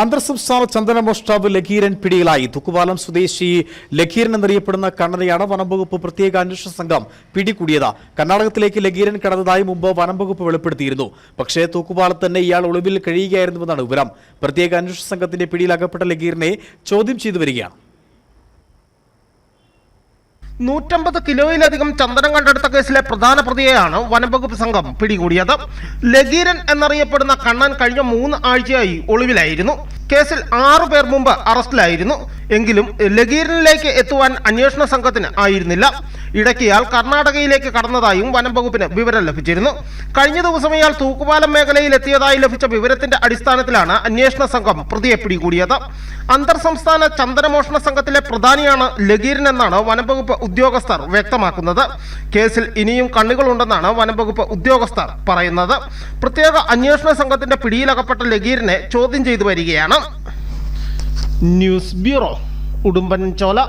അന്തർസംസ്ഥാന ചന്ദന മോഷ്ടാവ് ലഖീരൻ പിടിയിലായി. തൂക്കുപാലം സ്വദേശി ലഖീരൻ എന്നറിയപ്പെടുന്ന കണ്ണനെയാണ് വനംവകുപ്പ് പ്രത്യേക അന്വേഷണ സംഘം പിടികൂടിയത്. കർണാടകത്തിലേക്ക് ലഖീരൻ കടന്നതായി മുമ്പ് വനംവകുപ്പ് വെളിപ്പെടുത്തിയിരുന്നു. പക്ഷേ തൂക്കുപാലത്ത് തന്നെ ഇയാൾ ഒളിവിൽ കഴിയുകയായിരുന്നുവെന്നാണ് വിവരം. പ്രത്യേക അന്വേഷണ സംഘത്തിന്റെ പിടിയിലകപ്പെട്ട ലഖീറിനെ ചോദ്യം ചെയ്തു വരികയാണ്. 150 കിലോയിലധികം ചന്ദനം കണ്ടെടുത്ത കേസിലെ പ്രധാന പ്രതിയെയാണ് വനംവകുപ്പ് സംഘം പിടികൂടിയത്. ലഖീരൻ എന്നറിയപ്പെടുന്ന കണ്ണൻ കഴിഞ്ഞ 3 ആഴ്ചയായി ഒളിവിലായിരുന്നു. കേസിൽ 6 പേർ മുമ്പ് അറസ്റ്റിലായിരുന്നു. എങ്കിലും ലഖീരനിലേക്ക് എത്തുവാൻ അന്വേഷണ സംഘത്തിന് ആയിരുന്നില്ല. ഇടയ്ക്ക് ഇയാൾ കർണാടകയിലേക്ക് കടന്നതായും വനംവകുപ്പിന് വിവരം ലഭിച്ചിരുന്നു. കഴിഞ്ഞ ദിവസം ഇയാൾ തൂക്കുപാലം മേഖലയിൽ എത്തിയതായി ലഭിച്ച വിവരത്തിന്റെ അടിസ്ഥാനത്തിലാണ് അന്വേഷണ സംഘം പ്രതിയെ പിടികൂടിയത്. അന്തർ സംസ്ഥാന ചന്ദനമോഷണ സംഘത്തിലെ പ്രധാനിയാണ് ലഖീരൻ എന്നാണ് വനംവകുപ്പ് ഉദ്യോഗസ്ഥർ വ്യക്തമാക്കുന്നത്. കേസിൽ ഇനിയും കണ്ണികളുണ്ടെന്നാണ് വനംവകുപ്പ് ഉദ്യോഗസ്ഥർ പറയുന്നത്. പ്രത്യേക അന്വേഷണ സംഘത്തിന്റെ പിടിയിലകപ്പെട്ട ലഖീരനെ ചോദ്യം ചെയ്തു വരികയാണ്. News bureau, Udumbanchola.